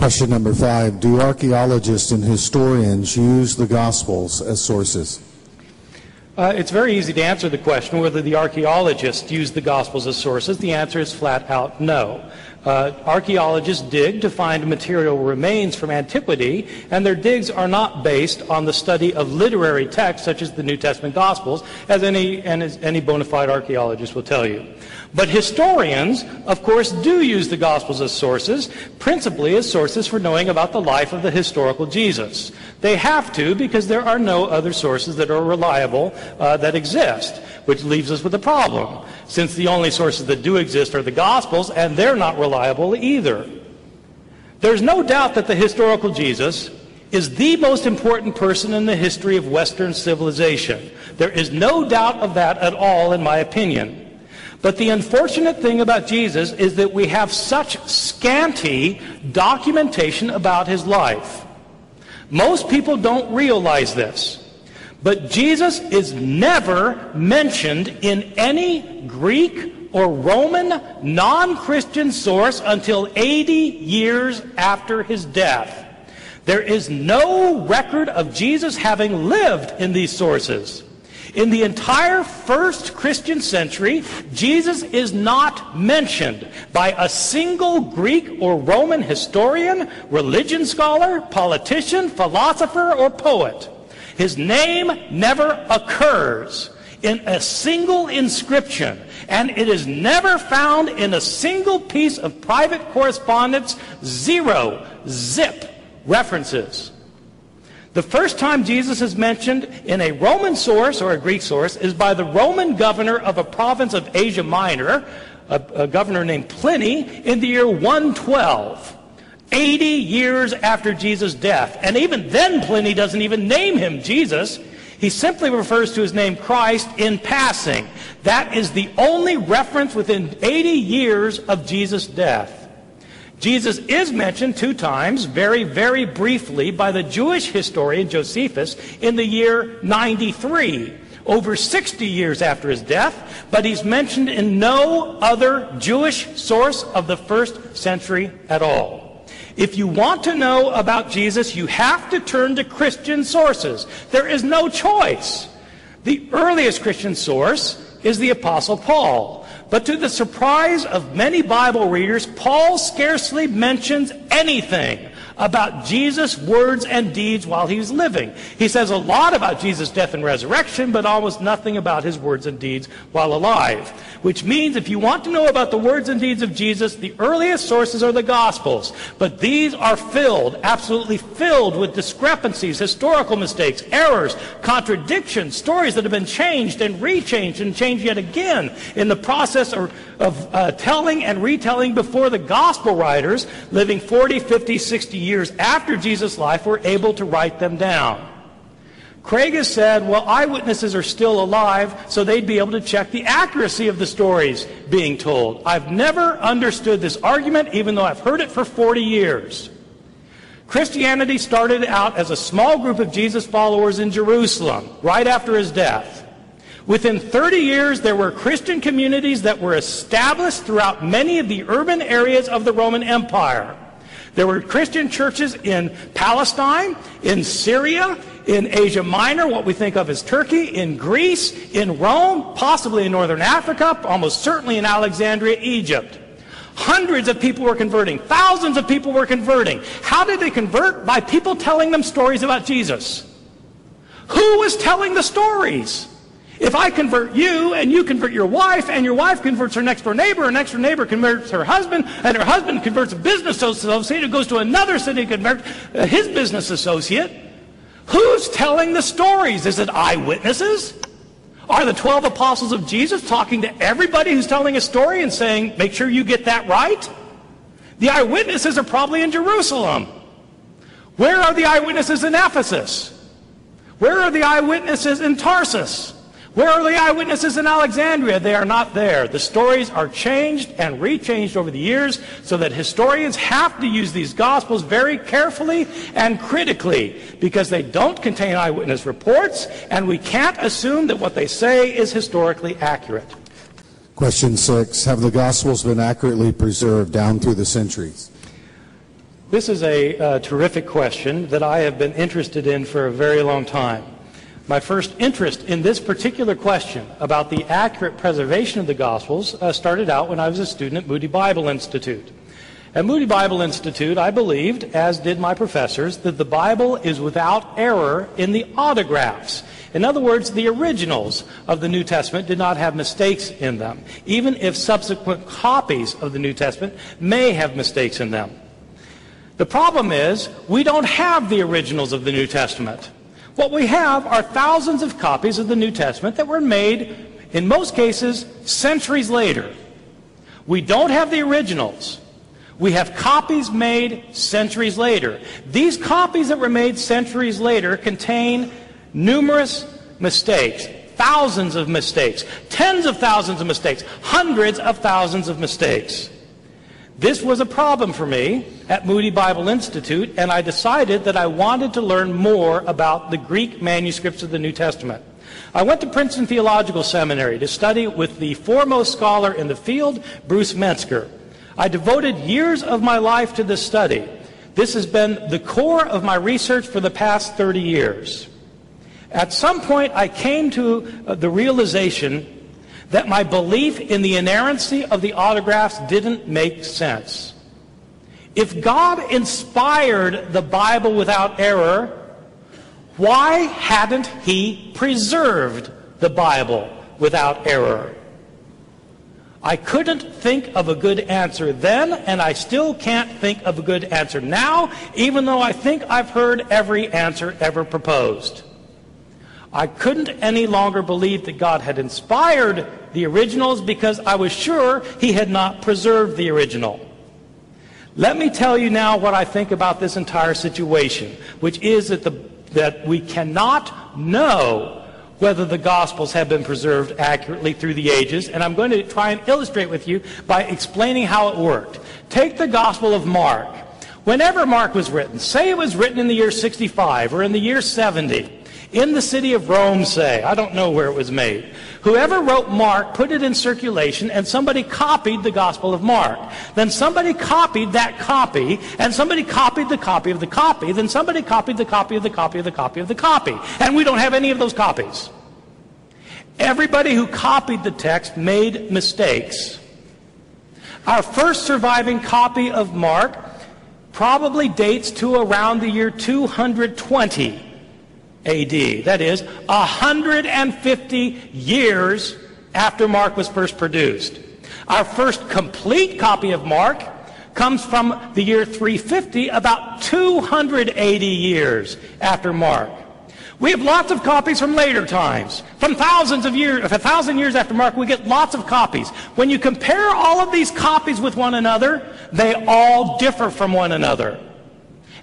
Question number 5. Do archaeologists and historians use the Gospels as sources? It's very easy to answer the question whether the archaeologists use the Gospels as sources. The answer is flat out no. Archaeologists dig to find material remains from antiquity, and their digs are not based on the study of literary texts such as the New Testament Gospels, as any bona fide archaeologist will tell you. But historians, of course, do use the Gospels as sources, principally as sources for knowing about the life of the historical Jesus. They have to because there are no other sources that are reliable that exist, which leaves us with a problem, since the only sources that do exist are the Gospels, and they're not reliable either. There's no doubt that the historical Jesus is the most important person in the history of Western civilization. There is no doubt of that at all, in my opinion. But the unfortunate thing about Jesus is that we have such scanty documentation about his life. Most people don't realize this. But Jesus is never mentioned in any Greek or Roman non-Christian source until 80 years after his death. There is no record of Jesus having lived in these sources. In the entire first Christian century, Jesus is not mentioned by a single Greek or Roman historian, religion scholar, politician, philosopher, or poet. His name never occurs in a single inscription, and it is never found in a single piece of private correspondence. Zero, zip, references. The first time Jesus is mentioned in a Roman source or a Greek source is by the Roman governor of a province of Asia Minor, a governor named Pliny, in the year 112. 80 years after Jesus' death. And even then Pliny doesn't even name him Jesus. He simply refers to his name Christ in passing. That is the only reference within 80 years of Jesus' death. Jesus is mentioned 2 times, very, very briefly, by the Jewish historian Josephus in the year 93, over 60 years after his death, but he's mentioned in no other Jewish source of the first century at all. If you want to know about Jesus, you have to turn to Christian sources. There is no choice. The earliest Christian source is the Apostle Paul. But to the surprise of many Bible readers, Paul scarcely mentions anything about Jesus' words and deeds while he was living. He says a lot about Jesus' death and resurrection, but almost nothing about his words and deeds while alive. Which means if you want to know about the words and deeds of Jesus, the earliest sources are the Gospels. But these are filled, absolutely filled with discrepancies, historical mistakes, errors, contradictions, stories that have been changed and rechanged and changed yet again in the process of telling and retelling before the Gospel writers living 40, 50, 60 years after Jesus' life were able to write them down. Craig has said, well, eyewitnesses are still alive, so they'd be able to check the accuracy of the stories being told. I've never understood this argument, even though I've heard it for 40 years. Christianity started out as a small group of Jesus followers in Jerusalem, right after his death. Within 30 years, there were Christian communities that were established throughout many of the urban areas of the Roman Empire. There were Christian churches in Palestine, in Syria, in Asia Minor, what we think of as Turkey, in Greece, in Rome, possibly in northern Africa, almost certainly in Alexandria, Egypt. Hundreds of people were converting. Thousands of people were converting. How did they convert? By people telling them stories about Jesus. Who was telling the stories? If I convert you, and you convert your wife, and your wife converts her next-door neighbor, and next-door neighbor converts her husband, and her husband converts a business associate who goes to another city and converts his business associate, who's telling the stories? Is it eyewitnesses? Are the 12 apostles of Jesus talking to everybody who's telling a story and saying, make sure you get that right? The eyewitnesses are probably in Jerusalem. Where are the eyewitnesses in Ephesus? Where are the eyewitnesses in Tarsus? Where are the eyewitnesses in Alexandria? They are not there. The stories are changed and rechanged over the years so that historians have to use these Gospels very carefully and critically because they don't contain eyewitness reports, and we can't assume that what they say is historically accurate. Question 6. Have the Gospels been accurately preserved down through the centuries? This is a terrific question that I have been interested in for a very long time. My first interest in this particular question about the accurate preservation of the Gospels started out when I was a student at Moody Bible Institute. At Moody Bible Institute, I believed, as did my professors, that the Bible is without error in the autographs. In other words, the originals of the New Testament did not have mistakes in them, even if subsequent copies of the New Testament may have mistakes in them. The problem is, we don't have the originals of the New Testament. What we have are thousands of copies of the New Testament that were made, in most cases, centuries later. We don't have the originals. We have copies made centuries later. These copies that were made centuries later contain numerous mistakes, thousands of mistakes, tens of thousands of mistakes, hundreds of thousands of mistakes. This was a problem for me at Moody Bible Institute, and I decided that I wanted to learn more about the Greek manuscripts of the New Testament. I went to Princeton Theological Seminary to study with the foremost scholar in the field, Bruce Metzger. I devoted years of my life to this study. This has been the core of my research for the past 30 years. At some point, I came to the realization that my belief in the inerrancy of the autographs didn't make sense. If God inspired the Bible without error, why hadn't He preserved the Bible without error? I couldn't think of a good answer then, and I still can't think of a good answer now, even though I think I've heard every answer ever proposed. I couldn't any longer believe that God had inspired the originals because I was sure He had not preserved the original. Let me tell you now what I think about this entire situation, which is that we cannot know whether the Gospels have been preserved accurately through the ages, and I'm going to try and illustrate with you by explaining how it worked. Take the Gospel of Mark. Whenever Mark was written, say it was written in the year 65 or in the year 70, in the city of Rome, say, I don't know where it was made. Whoever wrote Mark put it in circulation, and somebody copied the Gospel of Mark. Then somebody copied that copy, and somebody copied the copy of the copy, then somebody copied the copy of the copy of the copy of the copy. And we don't have any of those copies. Everybody who copied the text made mistakes. Our first surviving copy of Mark probably dates to around the year 220 A.D. That is, 150 years after Mark was first produced. Our first complete copy of Mark comes from the year 350, about 280 years after Mark. We have lots of copies from later times. From thousands of years, 1,000 years after Mark, we get lots of copies. When you compare all of these copies with one another, they all differ from one another.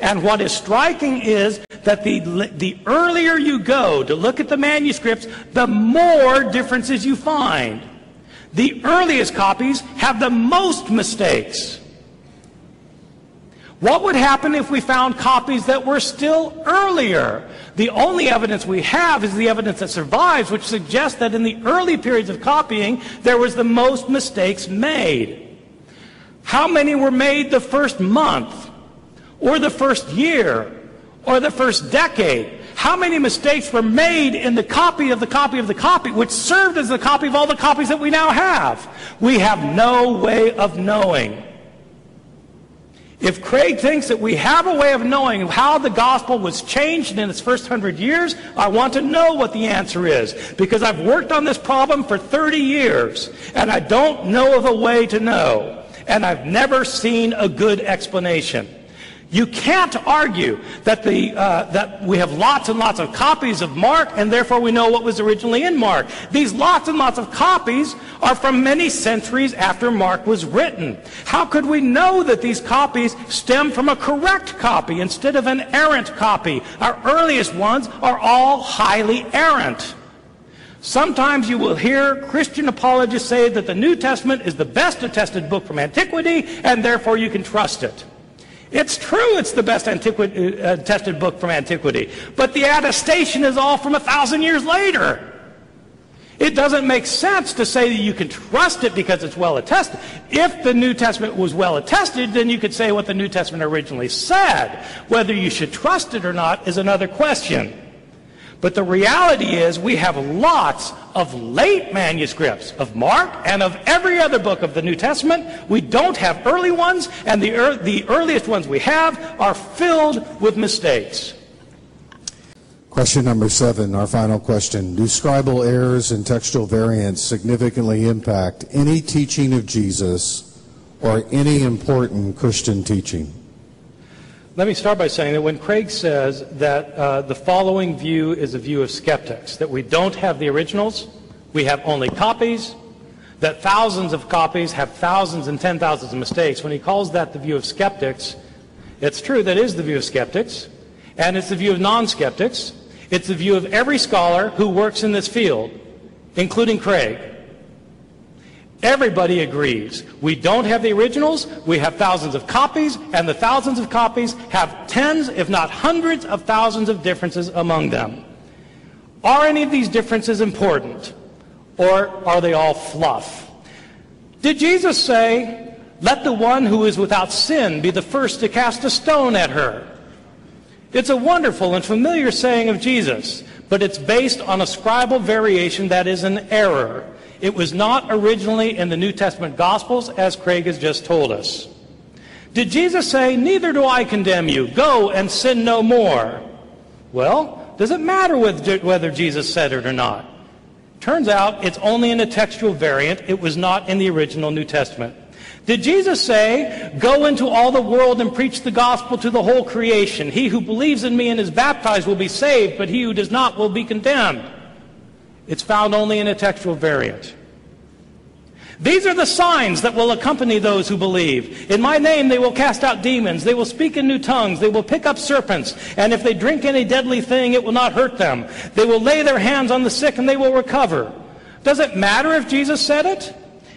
And what is striking is that the earlier you go to look at the manuscripts, the more differences you find. The earliest copies have the most mistakes. What would happen if we found copies that were still earlier? The only evidence we have is the evidence that survives, which suggests that in the early periods of copying, there was the most mistakes made. How many were made the first month, or the first year, or the first decade? How many mistakes were made in the copy of the copy of the copy, which served as the copy of all the copies that we now have? We have no way of knowing. If Craig thinks that we have a way of knowing how the gospel was changed in its first 100 years, I want to know what the answer is, because I've worked on this problem for 30 years, and I don't know of a way to know, and I've never seen a good explanation. You can't argue that we have lots and lots of copies of Mark, and therefore we know what was originally in Mark. These lots and lots of copies are from many centuries after Mark was written. How could we know that these copies stem from a correct copy instead of an errant copy? Our earliest ones are all highly errant. Sometimes you will hear Christian apologists say that the New Testament is the best attested book from antiquity, and therefore you can trust it. It's true it's the best attested book from antiquity, but the attestation is all from 1,000 years later. It doesn't make sense to say that you can trust it because it's well attested. If the New Testament was well attested, then you could say what the New Testament originally said. Whether you should trust it or not is another question. But the reality is we have lots of late manuscripts of Mark and of every other book of the New Testament. We don't have early ones, and the earliest ones we have are filled with mistakes. Question number 7, our final question. Do scribal errors and textual variants significantly impact any teaching of Jesus or any important Christian teaching? Let me start by saying that when Craig says that the following view is a view of skeptics, that we don't have the originals, we have only copies, that thousands of copies have thousands and 10,000s of mistakes, when he calls that the view of skeptics, it's true that is the view of skeptics, and it's the view of non-skeptics. It's the view of every scholar who works in this field, including Craig. Everybody agrees. We don't have the originals, we have thousands of copies, and the thousands of copies have tens, if not hundreds of thousands of differences among them. Are any of these differences important, or are they all fluff? Did Jesus say, "Let the one who is without sin be the first to cast a stone at her"? It's a wonderful and familiar saying of Jesus, but it's based on a scribal variation that is an error. It was not originally in the New Testament Gospels, as Craig has just told us. Did Jesus say, "Neither do I condemn you, go and sin no more"? Well, does it matter whether Jesus said it or not? Turns out it's only in a textual variant. It was not in the original New Testament. Did Jesus say, "Go into all the world and preach the gospel to the whole creation. He who believes in me and is baptized will be saved, but he who does not will be condemned"? It's found only in a textual variant. These are the signs that will accompany those who believe. In my name they will cast out demons. They will speak in new tongues. They will pick up serpents. And if they drink any deadly thing, it will not hurt them. They will lay their hands on the sick and they will recover. Does it matter if Jesus said it?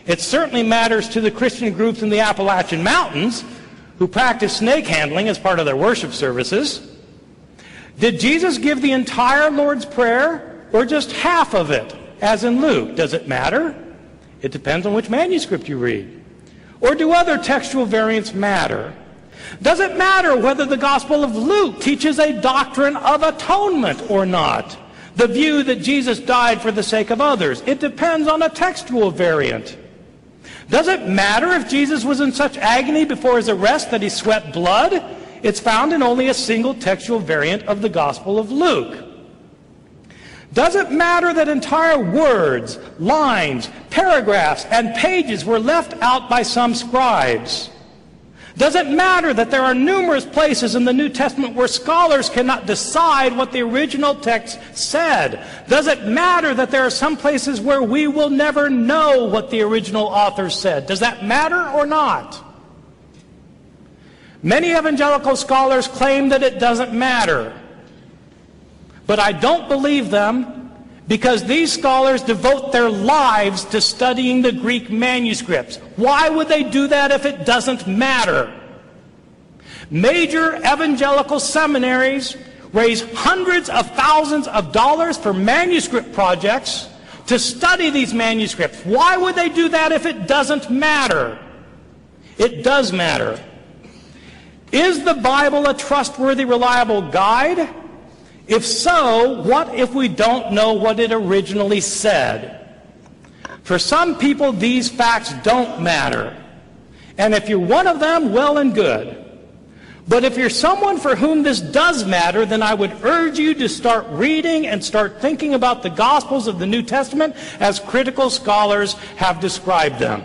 It certainly matters to the Christian groups in the Appalachian Mountains who practice snake handling as part of their worship services. Did Jesus give the entire Lord's Prayer or just half of it, as in Luke? Does it matter? It depends on which manuscript you read. Or do other textual variants matter? Does it matter whether the Gospel of Luke teaches a doctrine of atonement or not? The view that Jesus died for the sake of others. It depends on a textual variant. Does it matter if Jesus was in such agony before his arrest that he sweat blood? It's found in only a single textual variant of the Gospel of Luke. Does it matter that entire words, lines, paragraphs, and pages were left out by some scribes? Does it matter that there are numerous places in the New Testament where scholars cannot decide what the original text said? Does it matter that there are some places where we will never know what the original author said? Does that matter or not? Many evangelical scholars claim that it doesn't matter. But I don't believe them, because these scholars devote their lives to studying the Greek manuscripts. Why would they do that if it doesn't matter? Major evangelical seminaries raise hundreds of thousands of dollars for manuscript projects to study these manuscripts. Why would they do that if it doesn't matter? It does matter. Is the Bible a trustworthy, reliable guide? If so, what if we don't know what it originally said? For some people, these facts don't matter. And if you're one of them, well and good. But if you're someone for whom this does matter, then I would urge you to start reading and start thinking about the Gospels of the New Testament as critical scholars have described them.